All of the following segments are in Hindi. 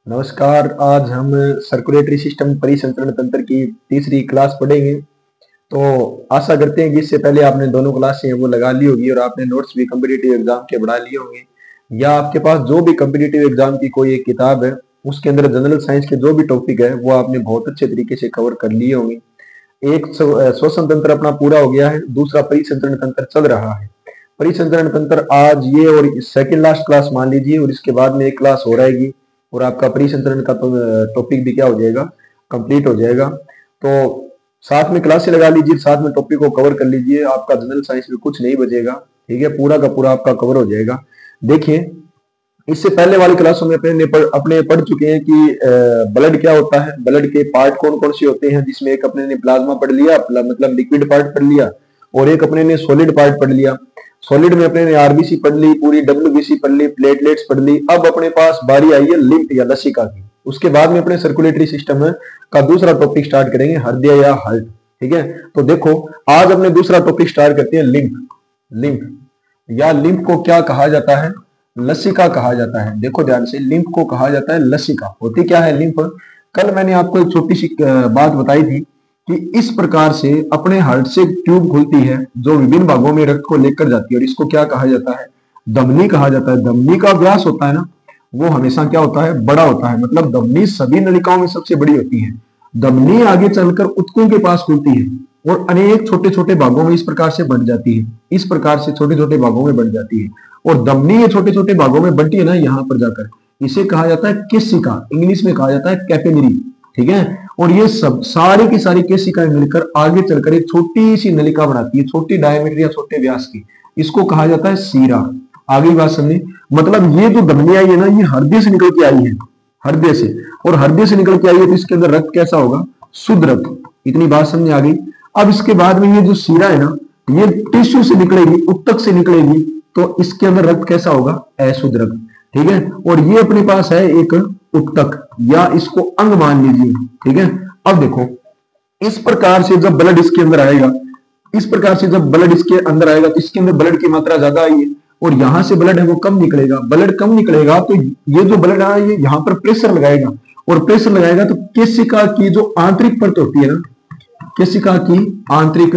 नमस्कार। आज हम सर्कुलेटरी सिस्टम परिसंचरण तंत्र की तीसरी क्लास पढ़ेंगे। तो आशा करते हैं कि इससे पहले आपने दोनों क्लासें हैं वो लगा ली होगी और आपने नोट्स भी कम्पिटिटिव एग्जाम के बढ़ा लिए होंगे, या आपके पास जो भी कम्पिटिटिव एग्जाम की कोई एक किताब है उसके अंदर जनरल साइंस के जो भी टॉपिक है वो आपने बहुत अच्छे तरीके से कवर कर लिए होंगे। एक श्वसन तंत्र अपना पूरा हो गया है, दूसरा परिसंचरण तंत्र चल रहा है। परिसंचरण तंत्र आज ये और सेकंड लास्ट क्लास मान लीजिए, और इसके बाद में एक क्लास हो रहेगी और आपका परिसंचरण का तो टॉपिक भी क्या हो जाएगा, कंप्लीट हो जाएगा। तो साथ में क्लासें लगा लीजिए, साथ में टॉपिक को कवर कर लीजिए, आपका जनरल साइंस में कुछ नहीं बचेगा। ठीक है, पूरा का पूरा आपका कवर हो जाएगा। देखिए, इससे पहले वाली क्लासों में अपने पढ़ चुके हैं कि ब्लड क्या होता है, ब्लड के पार्ट कौन कौन से होते हैं, जिसमें एक अपने ने प्लाज्मा पढ़ लिया, मतलब लिक्विड पार्ट पढ़ लिया, और एक अपने ने सॉलिड पार्ट पढ़ लिया। सॉलिड में अपने ने आरबीसी पढ़ ली, पूरी डब्ल्यूबीसी पढ़ ली, प्लेटलेट्स पढ़ ली। अब अपने पास बारी आई है लिम्फ या लसिका की। उसके बाद में अपने सर्कुलेटरी सिस्टम का दूसरा टॉपिक स्टार्ट करेंगे, हृदय या हार्ट। ठीक है, तो देखो आज अपने दूसरा टॉपिक स्टार्ट करते हैं, लिम्फ। लिम्फ या लिम्फ को क्या कहा जाता है, लसिका कहा जाता है। देखो ध्यान से, लिम्फ को कहा जाता है लसिका। होती क्या है लिम्फ? कल मैंने आपको एक छोटी सी बात बताई थी कि इस प्रकार से अपने हार्ट से ट्यूब खुलती है जो विभिन्न भागों में रक्त को लेकर जाती है, और इसको क्या कहा जाता है, धमनी कहा जाता है। धमनी का व्यास होता है ना, वो हमेशा क्या होता है, बड़ा होता है। मतलब धमनी सभी नलिकाओं में सबसे बड़ी होती है। धमनी आगे चलकर ऊतकों के पास खुलती है और अनेक छोटे छोटे भागों में इस प्रकार से बढ़ जाती है। इस प्रकार से छोटे छोटे भागों में बढ़ जाती है, और धमनी ये छोटे छोटे भागों में बढ़ती है ना, यहाँ पर जाकर इसे कहा जाता है केशिका। इंग्लिश में कहा जाता है कैपिलरी। ठीक है, और ये सब सारी की सारी केशिकाएं मिलकर आगे चलकर एक छोटी सी नलिका बनाती है, छोटी डायमीटर या छोटे व्यास की। इसको कहा जाता है सीरा। आगे बात समझे, मतलब ये जो धमनी आई है ना, ये हृदय से निकल के आई है, हृदय से। और हृदय से निकल के आई है तो इसके अंदर रक्त कैसा होगा, शुद्ध रक्त। इतनी बात समझ आ गई। अब इसके बाद में ये जो सीरा है ना, ये टिश्यू से निकलेगी, ऊतक से निकलेगी, तो इसके अंदर रक्त कैसा होगा, अशुद्ध रक्त। ठीक है, और ये अपने पास है एक ऊतक, या इसको अंग मान लीजिए। ठीक है, अब देखो इस प्रकार से जब ब्लड इसके अंदर आएगा, इस प्रकार से जब ब्लड इसके अंदर आएगा तो इसके अंदर ब्लड की मात्रा ज्यादा आई है, और यहां से ब्लड है वो कम निकलेगा। ब्लड कम निकलेगा तो ये जो ब्लड है ये यहां पर प्रेशर लगाएगा, और प्रेशर लगाएगा तो केशिका की जो आंतरिक परत होती है ना, केशिका की आंतरिक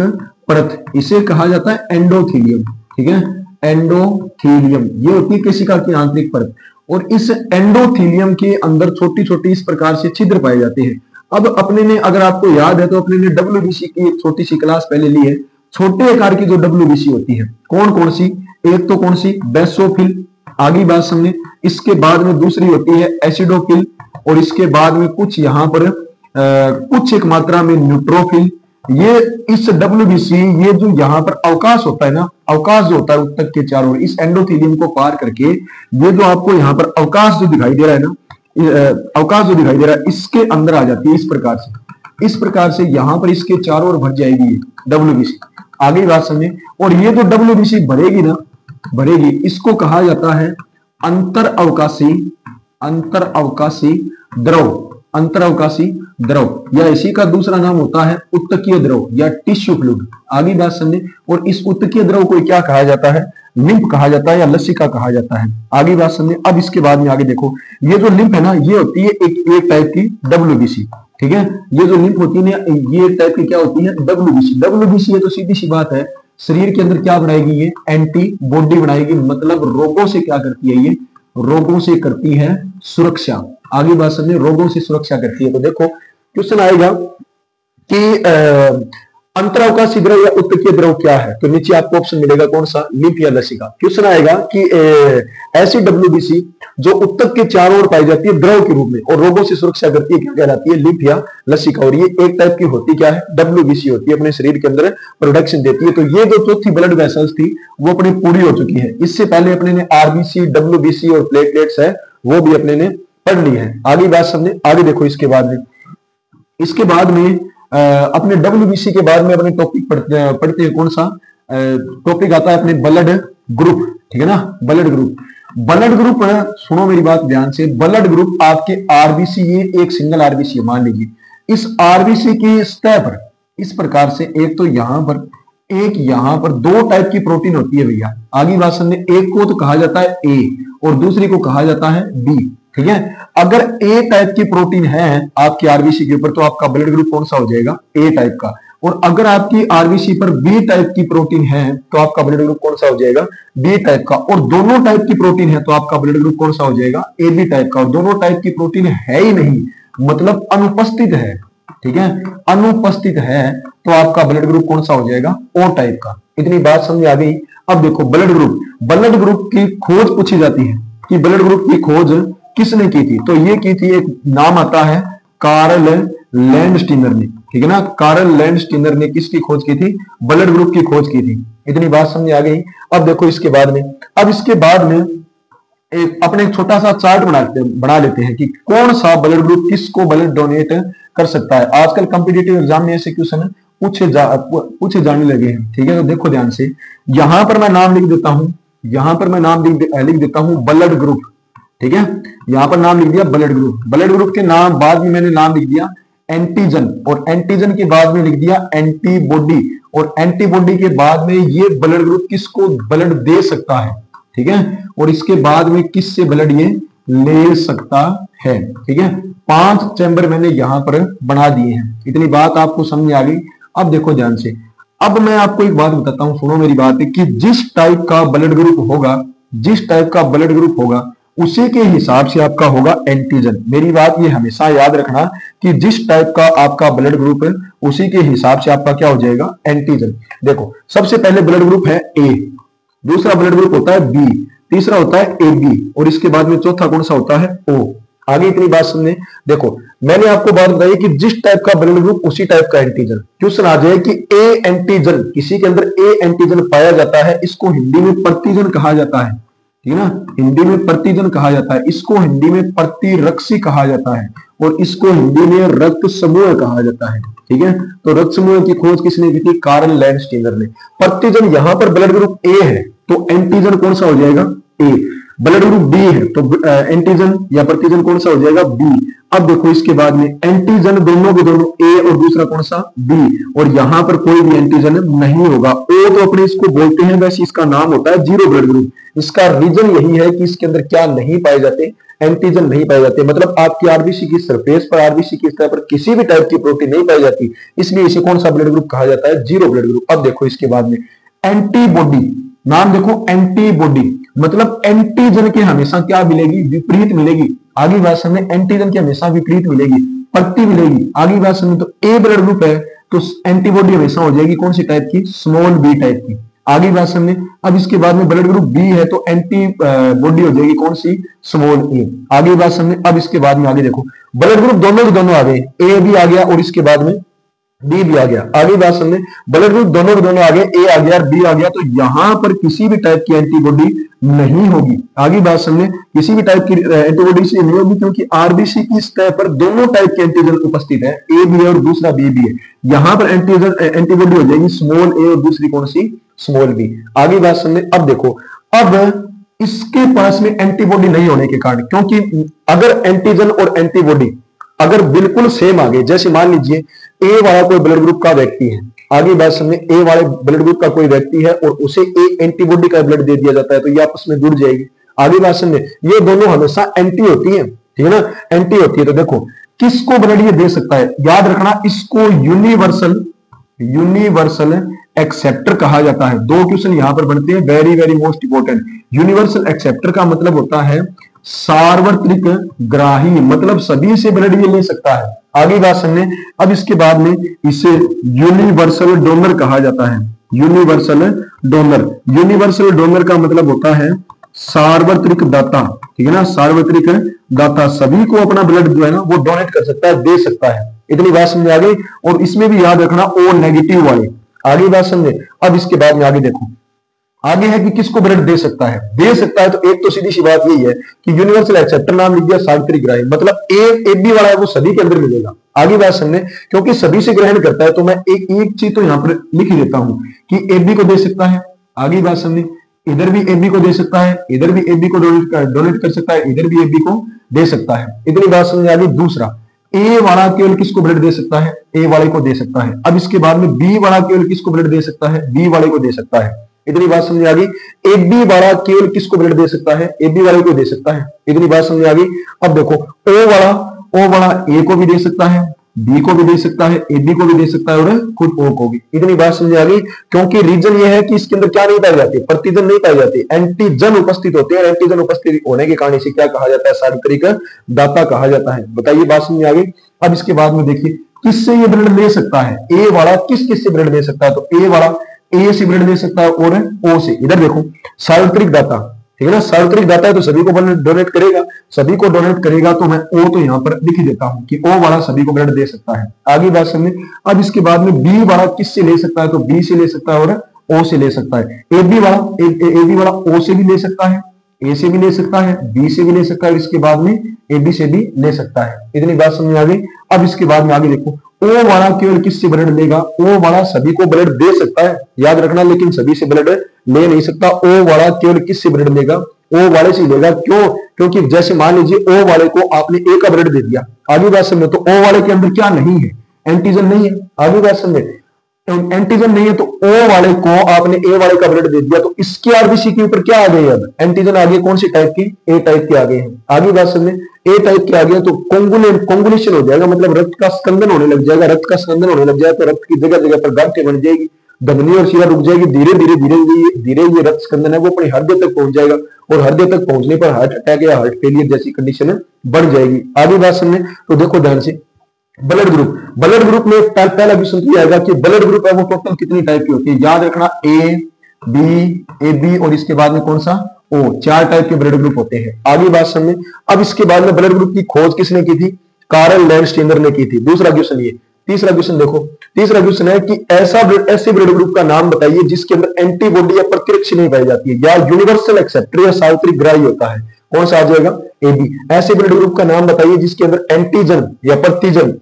परत, इसे कहा जाता है एंडोथीलियम। ठीक है, एंडोथीलियम ये होती है केशिका की आंतरिक परत, और इस एंडोथीलियम के अंदर छोटी छोटी इस प्रकार से छिद्र पाए जाते हैं। अब अपने ने, अगर आपको याद है तो अपने ने डब्ल्यूबीसी की एक छोटी सी क्लास पहले ली है। छोटे आकार की जो डब्ल्यूबीसी होती है, कौन कौन सी, एक तो कौन सी, बेसोफिल। आगे बात समझे, इसके बाद में दूसरी होती है एसिडोफिल, और इसके बाद में कुछ यहां पर कुछ एक मात्रा में न्यूट्रोफिल। ये इस डब्ल्यूबीसी, ये जो यहाँ पर अवकाश होता है ना, अवकाश जो होता है ऊतक के चारों ओर, इस एंडोथीलियम को पार करके ये जो आपको यहाँ पर अवकाश जो दिखाई दे रहा है ना, अवकाश जो दिखाई दे रहा है, इसके अंदर आ जाती है इस प्रकार से। इस प्रकार से यहाँ पर इसके चारों ओर भर जाएगी ये डब्ल्यूबीसी। आगे बात समझे, और ये जो डब्ल्यूबीसी भरेगी ना, भरेगी, इसको कहा जाता है अंतर अवकाशी, अंतर अवकाशी द्रव। अंतर अवकाशी द्रव, या इसी का दूसरा नाम होता है उत्तकीय द्रव या टिश्यू फ्लूइड। आगे बात समझे, और इस उत्तकीय द्रव को क्या कहा जाता है, लिम्फ कहा जाता है या लसिका कहा जाता है। आगे बात समझे। अब इसके बाद में आगे देखो, ये जो लिम्फ है ना, ये होती है एक टाइप की डब्ल्यूबीसी। ठीक है, ये जो लिम्फ होती है ना, ये एक टाइप की क्या होती है, डब्ल्यूबीसी। डब्ल्यूबीसी है तो सीधी सी बात है, शरीर के अंदर क्या बनाएगी, ये एंटीबॉडी बनाएगी। मतलब रोगों से क्या करती है, ये रोगों से करती है सुरक्षा। आगे बात समझे, रोगों से सुरक्षा करती है। तो देखो क्वेश्चन आएगा कि अंतरावकाशी द्रव या उत्तकीय द्रव क्या है, तो नीचे आपको ऑप्शन मिलेगा कौन सा, लिम्फ या लसिका। क्वेश्चन आएगा कि ऐसी डब्ल्यूबीसी जो उत्तक के चारों ओर पाई जाती है द्रव के रूप में और रोगों से सुरक्षा करती है, क्या कहलाती है, लिम्फ या लसिका। और ये एक टाइप की होती क्या है, डब्ल्यूबीसी होती है, अपने शरीर के अंदर प्रोडक्शन देती है। तो ये जो चौथी ब्लड वेसल्स थी वो अपनी पूरी हो चुकी है। इससे पहले अपने ने आरबीसी, डब्ल्यूबीसी और प्लेटलेट्स है वो भी अपने ने पढ़ ली है। आगे बात समझे। आगे देखो, इसके बाद में अपने डब्ल्यूबीसी के बाद में अपने टॉपिक पढ़ते हैं, कौन सा टॉपिक आता है अपने, ब्लड ग्रुप। ठीक है ना, ब्लड ग्रुप। ब्लड ग्रुप है, सुनो मेरी बात ध्यान से, ब्लड ग्रुप आपके आरबीसी, ये एक सिंगल आरबीसी है, मान लीजिए इस आरबीसी की सतह पर इस प्रकार से एक तो यहां पर, एक यहां पर दो टाइप की प्रोटीन होती है भैया। आगे बात समझे, एक को तो कहा जाता है ए और दूसरी को कहा जाता है बी। ठीक है। अगर ए टाइप की प्रोटीन है आपकी आरबीसी के ऊपर तो आपका ब्लड ग्रुप कौन सा हो जाएगा, ए टाइप का। और अगर आपकी आरबीसी पर बी टाइप की प्रोटीन है तो आपका ब्लड ग्रुप कौन सा हो जाएगा, बी टाइप का। और दोनों टाइप की प्रोटीन है तो आपका ब्लड ग्रुप कौन सा हो जाएगा, ए बी टाइप का। और दोनों टाइप की प्रोटीन है ही नहीं, मतलब अनुपस्थित है, ठीक है, अनुपस्थित है तो आपका ब्लड ग्रुप कौन सा हो जाएगा, ओ टाइप का। इतनी बात समझ आ गई। अब देखो ब्लड ग्रुप की खोज पूछी जाती है कि ब्लड ग्रुप की खोज किसने की थी, तो ये की थी, एक नाम आता है कार्ल लैंडस्टीनर ने, ठीक है ना। कार्ल लैंडस्टीनर ने किसकी खोज की थी, ब्लड ग्रुप की खोज की थी। इतनी बात समझ आ गई। अब देखो इसके बाद में अपने एक छोटा सा चार्ट बना लेते हैं कि कौन सा ब्लड ग्रुप किसको ब्लड डोनेट कर सकता है। आजकल कॉम्पिटिटिव एग्जाम में ऐसे क्वेश्चन पूछे जाने लगे हैं, ठीक है। तो देखो ध्यान से, यहां पर मैं नाम लिख देता हूं, लिख देता हूं ब्लड ग्रुप, ठीक है। यहां पर नाम लिख दिया ब्लड ग्रुप के नाम बाद में मैंने नाम लिख दिया एंटीजन, और एंटीजन के बाद में लिख दिया एंटीबॉडी, और एंटीबॉडी के बाद में ये ब्लड ग्रुप किसको ब्लड दे सकता है, ठीक है। और इसके बाद में किससे ब्लड ये ले सकता है, ठीक है। 5 चैम्बर मैंने यहां पर बना दिए हैं। इतनी बात आपको समझ आ गई। अब देखो ध्यान से, अब मैं आपको एक बात बताता हूं, सुनो मेरी बात है, कि जिस टाइप का ब्लड ग्रुप होगा उसी के हिसाब से आपका होगा एंटीजन। मेरी बात ये हमेशा याद रखना कि जिस टाइप का आपका ब्लड ग्रुप है उसी के हिसाब से आपका क्या हो जाएगा, एंटीजन। देखो सबसे पहले ब्लड ग्रुप है ए, दूसरा ब्लड ग्रुप होता है बी, तीसरा होता है ए बी, और इसके बाद में चौथा कौन सा होता है, ओ। आगे इतनी बात सुनने, देखो मैंने आपको बात बताई कि जिस टाइप का ब्लड ग्रुप उसी टाइप का एंटीजन। क्वेश्चन आ जाए कि ए एंटीजन, किसी के अंदर ए एंटीजन पाया जाता है, इसको हिंदी में प्रतिजन कहा जाता है, ठीक है ना, हिंदी में प्रतिजन कहा जाता है। इसको हिंदी में प्रतिरक्षी कहा जाता है, और इसको हिंदी में रक्त समूह कहा जाता है, ठीक है। तो रक्त समूह की खोज किसने की थी, कार्ल लैंडस्टीनर ने। प्रतिजन यहां पर ब्लड ग्रुप ए है तो एंटीजन कौन सा हो जाएगा, ए। ब्लड ग्रुप बी है तो एंटीजन या प्रतिजन कौन सा हो जाएगा, बी। अब देखो इसके बाद में एंटीजन दोनों के दोनों ए और दूसरा कौन सा, बी, और यहां पर कोई भी एंटीजन नहीं होगा। ओ तो अपने इसको बोलते हैं, वैसे इसका नाम होता है जीरो ब्लड ग्रुप। इसका रीजन यही है कि इसके अंदर क्या नहीं पाए जाते, एंटीजन नहीं पाए जाते, मतलब आपकी आरबीसी की सरफेस पर, आरबीसी की सतह पर किसी भी टाइप की प्रोटीन नहीं पाई जाती, इसलिए इसे कौन सा ब्लड ग्रुप कहा जाता है, जीरो ब्लड ग्रुप। अब देखो इसके बाद में एंटीबॉडी, नाम देखो एंटीबॉडी, मतलब एंटीजन के हमेशा क्या मिलेगी, विपरीत मिलेगी। आगे बात समझे, एंटीजन की हमेशा विपरीत मिलेगी, प्रति मिलेगी। आगे बात समझे, तो ए ब्लड ग्रुप है तो एंटीबॉडी हमेशा हो जाएगी कौन सी टाइप की, स्मॉल बी टाइप की। आगे बात समझे, अब इसके बाद में ब्लड ग्रुप बी है तो एंटी बॉडी हो जाएगी कौन सी, स्मॉल ए। आगे बात समझे, अब इसके बाद में आगे देखो ब्लड ग्रुप दोनों के दोनों आ गए, ए भी आ गया और इसके बाद में बी भी आ गया। आगे बात समझे, ब्लड ग्रुप दोनों के दोनों आ गए, ए आ गया बी आ गया, तो यहां पर किसी भी टाइप की एंटीबॉडी नहीं होगी। आगे बात समझे, किसी भी टाइप की एंटीबॉडी इसलिए नहीं होगी क्योंकि आरबीसी की सतह पर दोनों टाइप के एंटीजन उपस्थित है, ए भी है और दूसरा बी भी है। यहां पर एंटीबॉडी हो जाएगी स्मॉल ए और दूसरी कौन सी, स्मॉल बी। आगे बात समझे, अब देखो, अब इसके पास में एंटीबॉडी नहीं होने के कारण, क्योंकि अगर एंटीजन और एंटीबॉडी अगर बिल्कुल सेम आ गए, जैसे मान लीजिए ए वाला कोई ब्लड ग्रुप का व्यक्ति है, आगे बात समझे, ए वाले ब्लड ग्रुप का कोई व्यक्ति है और उसे ए एंटीबॉडी का ब्लड दे दिया जाता है, तो ये आपस में जुड़ जाएगी। आगे बात समझे, ये दोनों हमेशा एंटी होती है, ठीक है ना, एंटी होती है। तो देखो किसको ब्लड ये दे सकता है, याद रखना इसको यूनिवर्सल एक्सेप्टर कहा जाता है। 2 क्वेश्चन यहां पर बनते हैं, very very most important. Universal acceptor का मतलब होता है सार्वत्रिक ग्राही, मतलब सभी से ब्लड ये ले सकता है। आगे बात समझे, अब इसके बाद में इसे यूनिवर्सल डोनर कहा जाता है। यूनिवर्सल डोनर का मतलब होता है सार्वत्रिक दाता, ठीक है ना, सार्वत्रिक दाता, सभी को अपना ब्लड जो है ना वो डोनेट कर सकता है, दे सकता है। इतनी बात समझ आ गई। और इसमें भी याद रखना ओ नेगेटिव वाले। आगे बात समझे, अब इसके बाद में आगे देखो, आगे है कि किसको ब्लड दे सकता है, तो एक तो सीधी सी बात यही है कि यूनिवर्सल एक्सेप्टर, नाम लिख दिया सार्वत्रिक ग्राही, मतलब ए बी वाला है वो सभी के अंदर मिलेगा। आगे बात समझे, क्योंकि सभी से ग्रहण करता है तो मैं एक चीज तो यहां पर लिख ही देता हूं कि ए बी को दे सकता है। आगे बात समझे, इधर भी ए बी को दे सकता है, इधर भी ए बी को डोनेट कर सकता है, इधर भी ए बी को दे सकता है। इतनी बात समझ आ गई। दूसरा, ए वाला केवल किसको ब्लड दे सकता है, ए वाले को दे सकता है। अब इसके बाद में बी वाला केवल किसको ब्लड दे सकता है, बी वाले को दे सकता है। इतनी बात समझ आ गई। AB वाला केवल किसको ब्लड दे सकता है? AB वाले को दे सकता है। इतनी बात समझ आ गई। अब देखो O वाला A को भी दे सकता है, B को भी दे सकता है, AB को भी दे सकता है और खुद O को भी। इतनी बात समझ आ गई। क्योंकि रीजन ये है कि इसके अंदर क्या नहीं पाई जाती? प्रतिजन नहीं पाई जाती, एंटीजन उपस्थित होते हैं। एंटीजन उपस्थित होने के कारण इसे क्या कहा जाता है? सार्वत्रिक दाता कहा जाता है। बताइए, बात समझ आ गई। अब इसके बाद में देखिए किससे ये ब्लड ले सकता है? ए वाला किस किस से ब्लड ले सकता है? तो ए वाला ए से ब्लड ले सकता है और ओ से। इधर देखो सार्वत्रिक दाता, ठीक है ना, सार्वत्रिक दाता है तो सभी को ब्लड डोनेट करेगा, सभी को डोनेट करेगा। तो मैं ओ तो यहां पर लिख देता हूं कि ओ वाला सभी को ब्लड दे सकता है। आगे बात समझे। अब इसके बाद में बी वाला किससे ले सकता है? तो बी से ले सकता है और ओ से ले सकता है। एबी वाला ओ से भी ले सकता है, ए से भी ले सकता है, बी से भी ले सकता है, इसके बाद में एबी से भी ले सकता है। इतनी बात समझ आ गई। अब इसके बाद में आगे देखो ओ वाला केवल किससे ब्लड लेगा? ओ वाला सभी को ब्लड दे सकता है, याद रखना, लेकिन सभी से ब्लड ले नहीं सकता। ओ वाला केवल किससे ब्लड लेगा? ओ वाले से लेगा। क्यों? क्योंकि जैसे मान लीजिए ओ वाले को आपने ए का ब्लड दे दिया, आगे बात समझे, तो ओ वाले के अंदर क्या नहीं है? एंटीजन नहीं है। आगे बात समझे, एंटीजन नहीं है तो ओ वाले को आपने ए वाले का ब्लड दे दिया, तो इसके आरबीसी के ऊपर क्या आ गए? अब एंटीजन आ गए कौन सी टाइप की? ए टाइप के आ गए हैं। आगे बात समझे, ए टाइप के आ गए तो कोंगुलेशन हो जाएगा, मतलब रक्त का स्कंदन होने लग जाएगा। रक्त का स्कंदन होने लग जाएगा तो रक्त की जगह जगह पर गांठें बन जाएगी, धमनी और शिरा रुक जाएगी। धीरे धीरे धीरे धीरे ये रक्त स्कंदन है वो अपनी हृदय तक पहुंच जाएगा और हृदय तक पहुंचने पर हार्ट अटैक या हार्ट फेलियर जैसी कंडीशन बढ़ जाएगी। आगे बात समझे तो देखो ध्यान से, ब्लड ग्रुप में पहला क्वेश्चन तो आएगा कि ब्लड ग्रुप है वो टोटल कितनी टाइप की होती है? याद रखना ए बी और इसके बाद में कौन सा? ओ। 4 टाइप के ब्लड ग्रुप होते हैं। आगे बात समझे। अब इसके बाद में ब्लड ग्रुप की खोज किसने की थी? कार्ल लैंडस्टीनर ने की थी। दूसरा क्वेश्चन ये। तीसरा क्वेश्चन देखो, तीसरा क्वेश्चन है कि ऐसे ब्लड ग्रुप का नाम बताइए जिसके अंदर एंटीबॉडी या प्रतिरक्षा नहीं पाई जाती है, या यूनिवर्सल एक्सेप्टर या सार्वत्रिक ग्राही होता है। कौन सा आ जाएगा? एबी। ऐसे ब्लड ग्रुप का नाम बताइए जिसके अंदर एंटीजन या प्रतिजन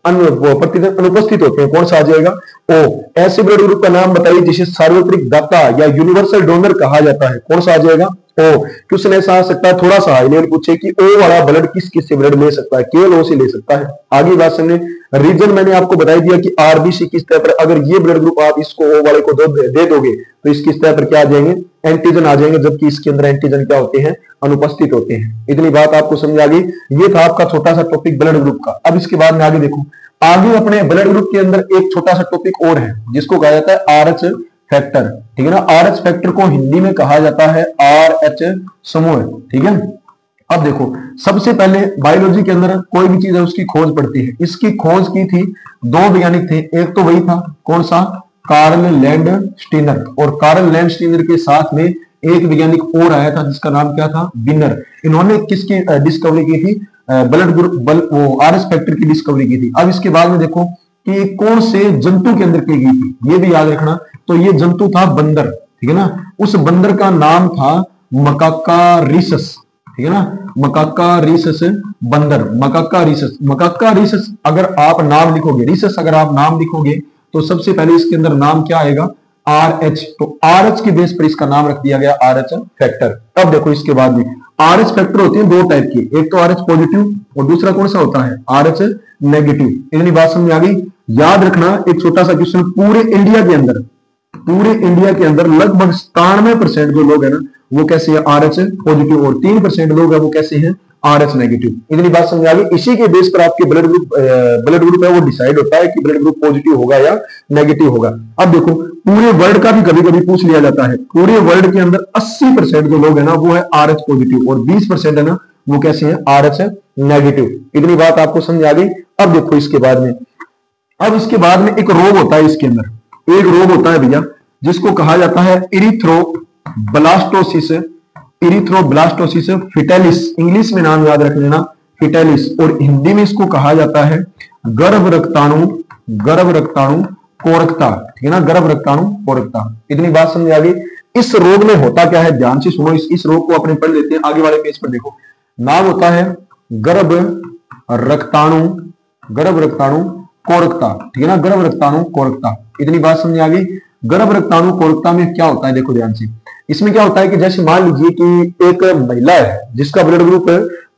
अनुपस्थित होते हैं। कौन सा आ जाएगा? ओ। ऐसे ब्लड ग्रुप का नाम बताइए जिसे सार्वत्रिक दाता या यूनिवर्सल डोनर कहा जाता है। कौन सा आ जाएगा? ओ। क्वेश्चन ऐसा आ सकता है, थोड़ा सा हाई लेवल पूछे कि ओ वाला ब्लड किस किस से ब्लड ले सकता है? केवल ओ से ले सकता है। आगे बात सुनिए, रीजन मैंने आपको बता दिया कि आरबीसी की सतह पर अगर ये ब्लड ग्रुप आप इसको ओ वाले को दे दोगे तो इसकी सतह पर क्या आ जाएंगे? एंटीजन आ जाएंगे, जबकि इसके अंदर एंटीजन क्या होते हैं? अनुपस्थित होते हैं। इतनी बात आपको समझ आ गई। ये था आपका छोटा सा टॉपिक ब्लड ग्रुप का। अब इसके बाद में आगे देखो, आगे अपने ब्लड ग्रुप के अंदर एक छोटा सा टॉपिक और है जिसको कहा जाता है आरएच फैक्टर। ठीक है ना, आरएच फैक्टर को हिंदी में कहा जाता है आरएच समूह। ठीक है। अब देखो, सबसे पहले बायोलॉजी के अंदर कोई भी चीज है उसकी खोज पड़ती है। इसकी खोज की थी 2 वैज्ञानिक थे। एक तो वही था, कौन सा? Karl Landsteiner. और कार्ल लैंडस्टीनर के साथ में एक वैज्ञानिक और आया था जिसका नाम क्या था? विनर। इन्होंने किसकी डिस्कवरी की थी? ब्लड ग्रुप वो आरएच फैक्टर की डिस्कवरी की थी। अब इसके बाद में देखो कि कौन से जंतु के अंदर की गई थी, ये भी याद रखना। तो ये जंतु था बंदर। ठीक है ना, उस बंदर का नाम था मकाकारिसस। ठीक है ना, मकाकारिसस बंदर, मकाकारिसस अगर आप नाम लिखोगे, रिसस अगर आप नाम लिखोगे तो सबसे पहले इसके अंदर नाम क्या आएगा? आरएच। तो आरएच के बेस पर इसका नाम रख दिया गया आरएच फैक्टर। अब देखो इसके बाद में आरएच फैक्टर होते हैं 2 टाइप के, एक तो आरएच पॉजिटिव और दूसरा कौन सा होता है? RH negative. इतनी बात समझ आ गई। याद रखना, एक छोटा सा क्वेश्चन, पूरे इंडिया के अंदर लगभग 97% जो लोग हैं ना वो कैसे है? आरएच पॉजिटिव, और 3% लोग हैं वो कैसे हैं? RH negative. इतनी बात समझ आ गई। इसी के बेस पर आपके ब्लड ग्रुप है वो डिसाइड होता है कि ब्लड ग्रुप पॉजिटिव होगा या नेगेटिव होगा। अब देखो, पूरे वर्ल्ड का भी कभी कभी पूछ लिया जाता है। पूरे वर्ल्ड के अंदर 80% जो लोग है ना वो है आरएच पॉजिटिव, और 20% है ना वो कैसे है? RH negative. इतनी बात आपको समझ आ गई। अब देखो इसके बाद में, एक रोग होता है इसके अंदर, एक रोग होता है भैया जिसको कहा जाता है इरिथ्रोब्लास्टोसिस फिटेलिस। इंग्लिश में नाम याद रख लेना, फिटेलिस, और हिंदी में इसको कहा जाता है गर्भ रक्ताणु कोरकता। ठीक है ना, गर्भ रक्ताणु कोरकता। इतनी बात समझ आ गई। इस रोग में होता क्या है? ध्यान से सुनो, इस रोग को अपने पढ़ लेते हैं। आगे वाले पेज पर देखो, नाम होता है गर्भ रक्ताणु कोरकता। ठीक है ना, गर्भ रक्ताणु कोरकता। इतनी बात समझ आ गई। गर्भ रक्ताणु कोरकता में क्या होता है? देखो ध्यान से, इसमें क्या होता है कि जैसे मान लीजिए कि एक महिला है जिसका ब्लड ग्रुप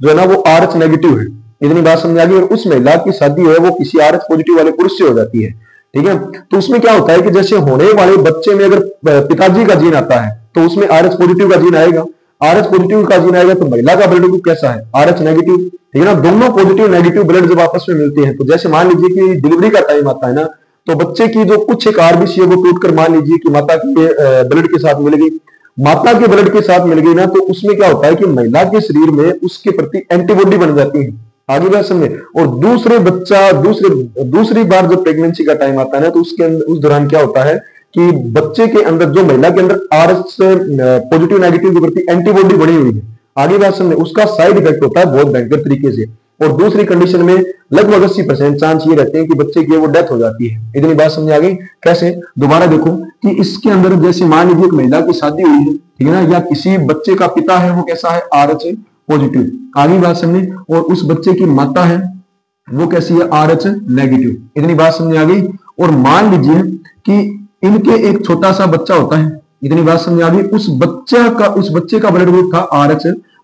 जो है ना वो आरएच नेगेटिव है। इतनी बात समझ आ गई। और उस महिला की शादी है वो किसी आरएच पॉजिटिव वाले पुरुष से हो जाती है। ठीक है। तो उसमें क्या होता है कि जैसे होने वाले बच्चे में अगर पिताजी का जीन आता है तो उसमें आरएच पॉजिटिव का जीन आएगा। आरएच पॉजिटिव का जीन आएगा तो महिला का ब्लड ग्रुप कैसा है, आरएच नेगेटिव, ठीक है ना। दोनों पॉजिटिव नेगेटिव ब्लड जब आपस में मिलते हैं तो जैसे मान लीजिए कि डिलीवरी का टाइम आता है ना, तो बच्चे की जो कुछ एक आरबीसी है वो टूटकर मान लीजिए कि माता के ब्लड के साथ मिल गई, माता के ब्लड के साथ मिल गई ना, तो उसमें क्या होता है कि महिला के शरीर में उसके प्रति एंटीबॉडी बन जाती है, आगे बात समझे। और दूसरी बार जब प्रेगनेंसी का टाइम आता है ना, तो उसके अंदर उस दौरान क्या होता है कि बच्चे के अंदर जो महिला के अंदर आरएच पॉजिटिव नेगेटिव के प्रति एंटीबॉडी बनी हुई है, आगे बात समझे, उसका साइड इफेक्ट होता है बहुत भयंकर तरीके से। और दूसरी कंडीशन में लगभग 80% चांस ये रहते हैं कि बच्चे की वो डेथ हो जाती है। इतनी बात समझ आ गई। कैसे, दोबारा देखो कि इसके अंदर जैसे मान लीजिए एक महिला की शादी हुई है, ठीक है ना, या किसी बच्चे का पिता है वो कैसा है, आरएच पॉजिटिव, आगे बात समझे, और उस बच्चे की माता है वो कैसी है, आरएच नेगेटिव। इतनी बात समझ आ गई। और मान लीजिए कि इनके एक छोटा सा बच्चा होता है, इतनी बात समझ आ गई, उस बच्चे का ब्लड ग्रुप था आरएच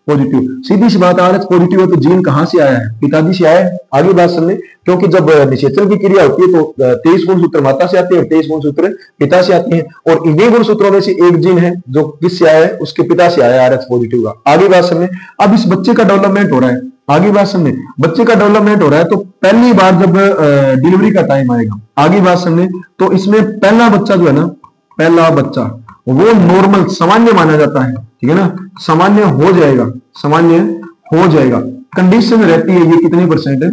पॉजिटिव। सीधी सी बात, आरएच पॉजिटिव है तो जीन कहां से आया है, पिताजी से आया है। आगे बात समझे, क्योंकि जब निषेचन की क्रिया होती है तो 23 गुणसूत्र माता से आते हैं और 23 गुणसूत्र पिता से आते हैं, और इन्हीं गुणसूत्रों में से एक जीन है जो किससे आया है, उसके पिता से आया है, आरएच पॉजिटिव का। आगे बात समझे। अब इस बच्चे का डेवलपमेंट हो रहा है, आगे बात समझे, बच्चे का डेवलपमेंट हो रहा है, तो पहली बार जब डिलीवरी का टाइम आएगा, आगे बात समझे, तो इसमें पहला बच्चा जो है ना, पहला बच्चा वो नॉर्मल सामान्य माना जाता है, ठीक है ना, सामान्य हो जाएगा। कंडीशन रहती है ये कितने परसेंट है,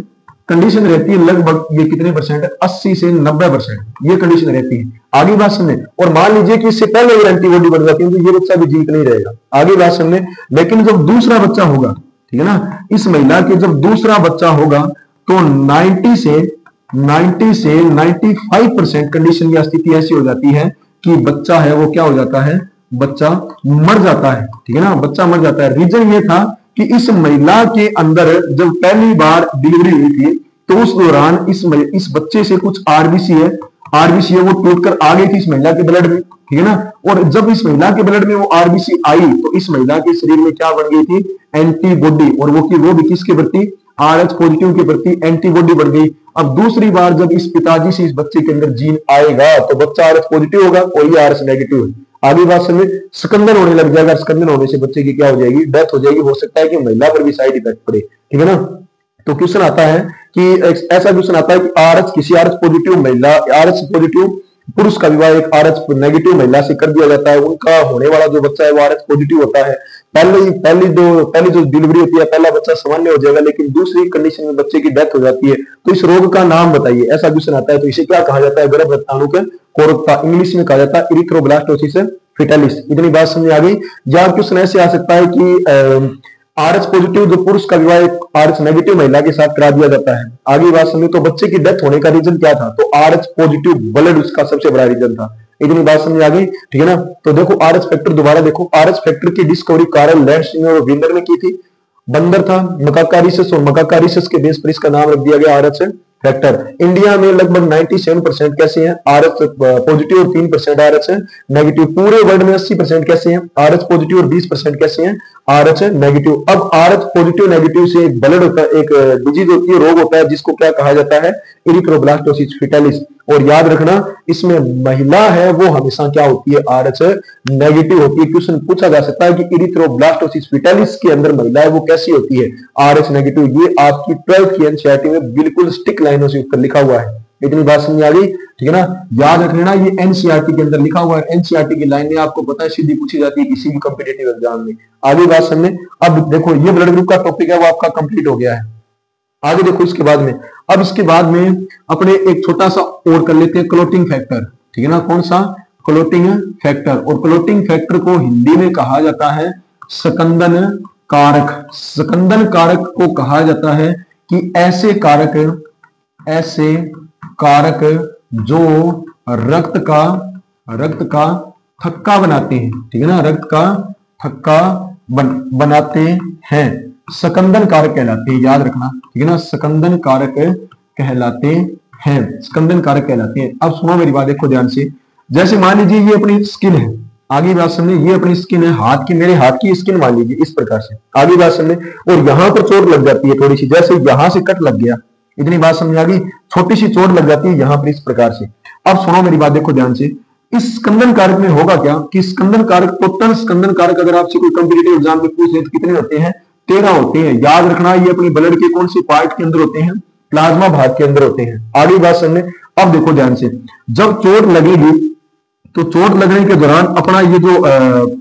कंडीशन रहती है लगभग ये कितने परसेंट है, 80 से 90% ये कंडीशन रहती है। आगे बात समझे। और मान लीजिए कि इससे पहले अगर एंटीबॉडी बन जाती है तो ये बच्चा भी जीवित नहीं रहेगा, आगे बात समझे। लेकिन जब दूसरा बच्चा होगा, ठीक है ना, इस महिला के जब दूसरा बच्चा होगा तो 90 से 95% कंडीशन या स्थिति ऐसी हो जाती है कि बच्चा है वो क्या हो जाता है, बच्चा मर जाता है, ठीक है ना, बच्चा मर जाता है। रीजन ये था कि इस महिला के अंदर जब पहली बार डिलीवरी हुई थी तो उस दौरान इस बच्चे से कुछ आरबीसी है वो टूटकर आ गई थी इस महिला के ब्लड में, ठीक है ना। और जब इस महिला के ब्लड में वो आरबीसी आई तो इस महिला के शरीर में क्या बन गई थी, एंटीबॉडी, और वो भी किसके प्रति, आरएच पॉजिटिव के प्रति एंटीबॉडी बढ़ गई। अब दूसरी बार जब इस पिताजी से इस बच्चे के अंदर जीन आएगा तो बच्चा आरएच पॉजिटिव होगा और ये आरएच नेगेटिव है। आगे बात समझ, स्कंदन होने लग जाएगा, स्कंदन होने से बच्चे की क्या हो जाएगी, डेथ हो जाएगी। हो सकता है कि महिला पर भी साइड इफेक्ट पड़े, ठीक है ना। तो क्वेश्चन आता है कि ऐसा क्वेश्चन आता है कि किसी आरएच पॉजिटिव महिला, आरएच पॉजिटिव पुरुष का विवाह एक आरएच नेगेटिव महिला से कर दिया जाता है, उनका होने वाला जो बच्चा है वो आरएच पॉजिटिव होता है। पहली जो डिलीवरी होती है पहला बच्चा सामान्य हो जाएगा, लेकिन दूसरी कंडीशन में बच्चे की डेथ हो जाती है। तो इस रोग का नाम बताइए, ऐसा क्वेश्चन आता है। तो इसे क्या कहा जाता है, गर्भ रक्ताणु के कोरकता, इंग्लिश में कहा जाता है इरिथ्रोब्लास्टोसिस फिटालिस। इतनी बात समझ आ गई। या क्वेश्चन ऐसे आ सकता है कि आरएच पॉजिटिव जो पुरुष का विवाह एक आरएच नेगेटिव महिला के साथ करा दिया जाता है, आगे बात समझे, तो बच्चे की डेथ होने का रीजन क्या था, तो आरएच पॉजिटिव ब्लड उसका सबसे बड़ा रीजन था। इतनी बात समझ आ गई, ठीक है ना। तो देखो आरएच फैक्टर, दोबारा देखो, आरएच फैक्टर की डिस्कवरी कार्ल लैंडस्टीनर और विंडर ने की थी। बंदर था मकाकारिसस, और मकाकारिसस के बेस पर इसका नाम रख दिया गया आरएच फैक्टर। इंडिया में लगभग 97% कैसे हैं, आरएच पॉजिटिव और 3% आरएच नेगेटिव। पूरे वर्ल्ड में 80% कैसे हैं, आरएच पॉजिटिव और 20% कैसे हैं, आरएच नेगेटिव। अब आरएच पॉजिटिव नेगेटिव से एक ब्लड होता है, एक डिजीज होती है, रोग होता है, जिसको क्या कहा जाता है, इरिथ्रोब्लास्टोसिस फिटालिस। और याद रखना इसमें महिला है वो हमेशा क्या होती है, आरएच नेगेटिव होती है। क्वेश्चन पूछा जा सकता है कि इरिथ्रोब्लास्टोसिस फिटालिस के अंदर महिला है वो कैसी होती है, आरएच नेगेटिव। ये आपकी 12th की एनसीईआरटी में बिल्कुल स्टिक लाइनों से उत्तर लिखा हुआ है। इतनी बात समझ आ गई, ठीक है ना। याद रख लेना ये एनसीईआरटी के अंदर लिखा हुआ है। एनसीईआरटी की लाइनें आपको पता है सीधी पूछी जाती है किसी भी कॉम्पिटिटिव एग्जाम में। आगे बात समझे। अब देखो ये ब्लड ग्रुप का टॉपिक है वो आपका कंप्लीट हो गया है। आगे देखो इसके बाद में, अब इसके बाद में अपने एक छोटा सा और कर लेते हैं, क्लोटिंग फैक्टर, ठीक है ना। कौन सा, क्लोटिंग फैक्टर। और क्लोटिंग फैक्टर को हिंदी में कहा जाता है स्कंदन कारक। स्कंदन कारक को कहा जाता है कि ऐसे कारक जो रक्त का थक्का बनाते हैं, ठीक है ना, रक्त का थक्का बनाते हैं, स्कंदन कारक कहलाते हैं। याद रखना, ठीक है ना, स्कंदन कारक कहलाते हैं, स्कंदन कारक कहलाते हैं। अब सुनो मेरी बात, देखो ध्यान से। जैसे मान लीजिए ये अपनी स्किन है, आगे बात समझे, ये अपनी स्किन है, हाथ की, मेरे हाथ की स्किन मान लीजिए इस प्रकार से, आगे बात समझे। और यहां पर चोट लग जाती है थोड़ी सी, जैसे यहां से कट लग गया, इतनी बात समझ आ गई, छोटी सी चोट लग जाती है यहां पर इस प्रकार से। अब सुनो मेरी बात, देखो ध्यान से। इस स्कंदन कारक में होगा क्या कि स्कंदन कारक, टोटल स्कंदन कारक अगर आपसे कोई कॉम्पिटिटिव एग्जाम में पूछ ले तो कितने होते हैं? 13 होते हैं। याद रखना, ये अपने ब्लड के कौन से पार्ट के अंदर होते हैं? प्लाज्मा भाग के अंदर होते हैं। आगे बात सुनने। अब देखो ध्यान से, जब चोट लगेगी तो चोट लगने के दौरान अपना ये जो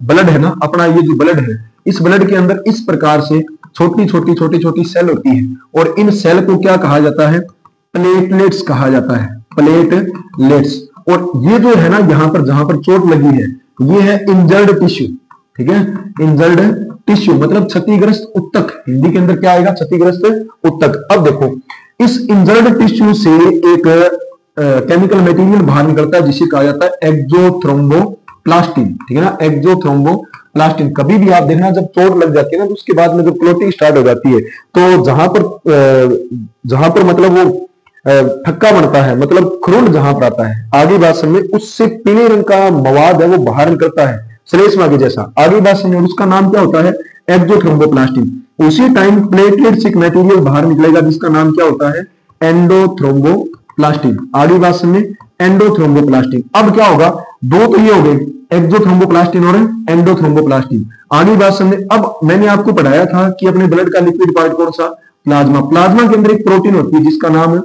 ब्लड है ना, अपना ये जो ब्लड है, इस ब्लड के अंदर इस प्रकार से छोटी छोटी सेल होती है, और इन सेल को क्या कहा जाता है? प्लेटलेट्स कहा जाता है, प्लेटलेट्स। और ये जो है ना, यहां पर जहां पर चोट लगी है, ये है इंजर्ड टिश्यू, ठीक है? इंजर्ड टिश्यू मतलब क्षतिग्रस्त उत्तक। हिंदी के अंदर क्या आएगा? क्षतिग्रस्त उत्तक। अब देखो, इस इंजर्ड टिश्यू से एक केमिकल मटेरियल बाहर निकलता है जिसे कहा जाता है एक्सोथ्रोम्बोप्लास्टिन, ठीक है ना? एक्सोथ्रोम्बोप्लास्टिन। कभी भी आप देखना, जब चोट लग जाती है ना, तो उसके बाद में जब क्लोटिंग स्टार्ट हो जाती है, तो जहां पर मतलब वो थक्का बनता है, मतलब खुरुंड जहां पर आता है, आगे बात समझे, उससे पीले रंग का मवाद है वो बाहर निकलता है, श्लेष्मा के जैसा। आगे बात समझे, उसका नाम क्या होता है? एक्सोथ्रोम्बोप्लास्टिन। उसी टाइम प्लेटलेट से एक मटेरियल बाहर निकलेगा जिसका नाम क्या होता है? एंडोथ्रोम्बोप्लास्टिन। आगे बात समझे, एंडोथ्रोम्बोप्लास्टिन। अब क्या होगा? दो तो ये हो गए, एक्सोथ्रोम्बोप्लास्टिन और एंडोथ्रोम्बोप्लास्टिन। आगे बात समझे। अब मैंने आपको पढ़ाया था कि अपने ब्लड का लिक्विड पार्ट कौन सा? प्लाज्मा। प्लाज्मा के अंदर एक प्रोटीन होती है जिसका नाम है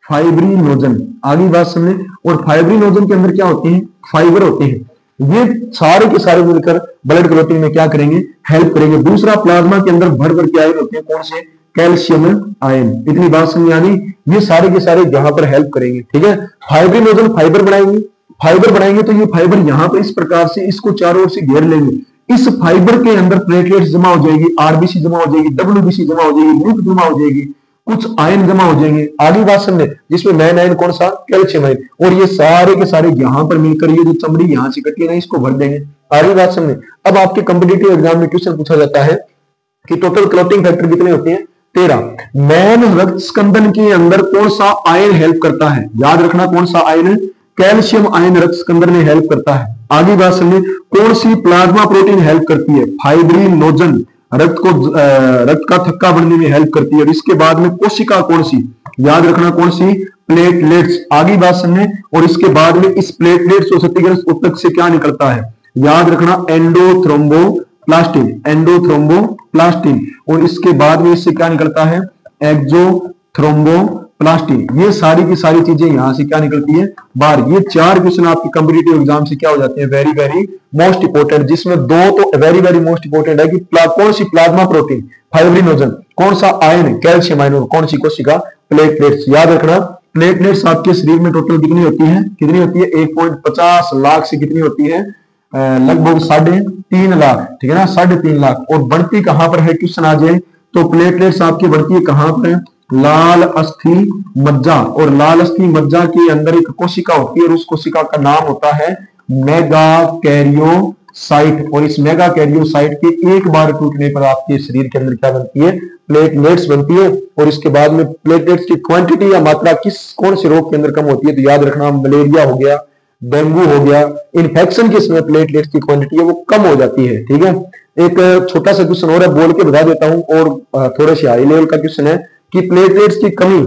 फाइब्रिनोजन। आगे बात समझे। और फाइब्रिनोजन के अंदर क्या होते हैं? फाइबर होते हैं। ये सारे के सारे मिलकर ब्लड क्लॉटिंग में क्या करेंगे? हेल्प करेंगे। दूसरा, प्लाज्मा के अंदर भर भर के आयन होते हैं, कौन से? Calcium ion. इतनी बात समझ आ गई? ये सारे के सारे यहां पर हेल्प करेंगे, ठीक है? फाइब्रिनोजन फाइबर बनाएंगे, फाइबर बनाएंगे तो ये फाइबर यहां पर इस प्रकार से इसको चारों ओर से घेर लेंगे। इस फाइबर के अंदर प्लेटलेट्स जमा हो जाएगी, आरबीसी जमा हो जाएगी, डब्ल्यूबीसी जमा हो जाएगी, लिंफ जमा हो जाएगी, कुछ आयन जमा हो जाएंगे। आगे बात समझे, जिसमें मेन आयन कौन सा? Calcium ion. और ये सारे के सारे यहां पर मिलकर ये जो चमड़ी यहां से कटी है ना, इसको भर देंगे। आगे बात समझे। अब आपके कॉम्पिटिटिव एग्जाम में क्वेश्चन पूछा जाता है कि टोटल क्लॉटिंग फैक्टर कितने होते हैं? 13। मैन रक्त स्कंदन के अंदर कौन सा आयन हेल्प करता है? याद रखना, कौन सा आयन? कैल्शियम आयन रक्त स्कंदन में हेल्प करता है। आगे बात समझे। कौन सी प्लाज्मा प्रोटीन हेल्प करती है? फाइब्रिनोजन रक्त का थक्का बनने में हेल्प करती है। और इसके बाद में कोशिका कौन सी? याद रखना, कौन सी? प्लेटलेट्स। आगे बात समझे। और इसके बाद में इस प्लेटलेट्स और क्षतिग्रस्त ऊतक से क्या निकलता है? याद रखना, एंडोथ्रोम्बोप्लास्टिन, एंडोथ्रोम्बोप्लास्टिन। और इसके बाद में इससे क्या निकलता है? एक्सोथ्रोम्बोप्लास्टिन। ये सारी की सारी चीजें यहां से क्या निकलती है? बाहर। ये 4 क्वेश्चन आपके कॉम्पिटिटिव एग्जाम से क्या हो जाते हैं? Very very most important. जिसमें 2 तो वेरी वेरी मोस्ट इंपोर्टेंट है कि कौन सी प्लाज्मा प्रोटीन? फाइब्रिनोजन। कौन सा आयन? Calcium ion. और कौन सी कोशिका? प्लेटलेट्स। याद रखना, प्लेटलेट्स आपके शरीर में टोटल कितनी होती है? कितनी होती है? 1.50 लाख से कितनी होती है? लगभग 3.5 लाख, ठीक है ना? 3.5 लाख। और बढ़ती कहां पर है? क्वेश्चन आ जाए तो प्लेटलेट्स आपकी बढ़ती है कहां पर है? लाल अस्थि मज्जा। और लाल अस्थि मज्जा के अंदर एक कोशिका होती है और उस कोशिका का नाम होता है मेगाकैरियोसाइट। और इस मेगाकैरियोसाइट के एक बार टूटने पर आपके शरीर के अंदर क्या बनती है? प्लेटलेट्स बनती है। और इसके बाद में प्लेटलेट्स की क्वांटिटी या मात्रा कौन से रोग के अंदर कम होती है? तो याद रखना, मलेरिया हो गया, डेंगू हो गया, इन्फेक्शन के समय प्लेटलेट्स की क्वांटिटी है वो कम हो जाती है, ठीक है? एक छोटा सा क्वेश्चन और है, बोल के बता देता हूं, और थोड़े से हाई लेवल का क्वेश्चन है कि प्लेटलेट्स की कमी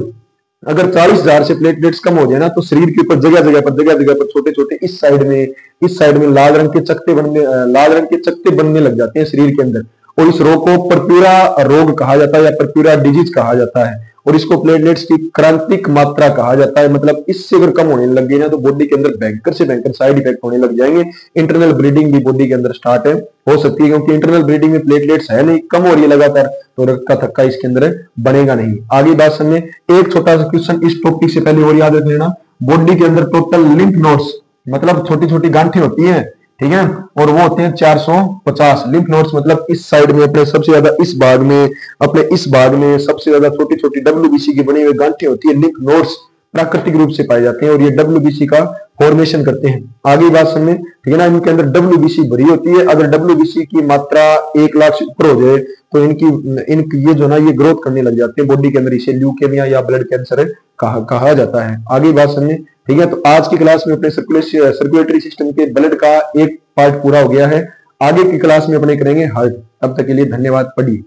अगर 40,000 से प्लेटलेट्स कम हो जाए ना, तो शरीर के ऊपर जगह जगह पर छोटे छोटे इस साइड में लाल रंग के चकत्ते बनने लग जाते हैं शरीर के अंदर। और इस रोग को परप्यूरा रोग कहा जाता है या परप्यूरा डिजीज कहा जाता है। और इसको प्लेटलेट्स की क्रांतिक मात्रा कहा जाता है। मतलब इससे अगर कम होने लग गई ना, तो बॉडी के अंदर भयंकर से भयंकर साइड इफेक्ट होने लग जाएंगे। इंटरनल ब्लीडिंग भी बॉडी के अंदर स्टार्ट हो सकती है, क्योंकि इंटरनल ब्लीडिंग में प्लेटलेट्स है नहीं, कम हो रही है लगातार, तो रक्त का थक्का इसके अंदर बनेगा नहीं। आगे बात समझे। एक छोटा सा क्वेश्चन इस टॉपिक से पहले और याद रख लेना, बॉडी के अंदर टोटल लिम्फ नोड्स मतलब छोटी छोटी गांठें होती हैं, ठीक है? और वो होते हैं 450 लिम्फ नोड्स। मतलब इस साइड में अपने सबसे ज्यादा इस भाग में सबसे ज्यादा छोटी छोटी डब्ल्यूबीसी की बनी हुई गांठें होती है। लिम्फ नोड्स प्राकृतिक रूप से पाए जाते हैं और ये डब्ल्यूबीसी का फॉर्मेशन करते हैं। आगे बात समझे, ठीक है ना? इनके अंदर डब्ल्यूबीसी भरी होती है। अगर डब्ल्यूबीसी की मात्रा 1 लाख से ऊपर हो जाए तो इनकी ये जो ना ये ग्रोथ करने लग जाते हैं बॉडी के अंदर। इसे ल्यूकेमिया या ब्लड कैंसर कहा जाता है। आगे बात समझे, ठीक है? तो आज की क्लास में अपने सर्कुलेटरी सिस्टम के ब्लड का एक पार्ट पूरा हो गया है। आगे की क्लास में अपने करेंगे हार्ट। तब तक के लिए धन्यवाद। पढ़िए।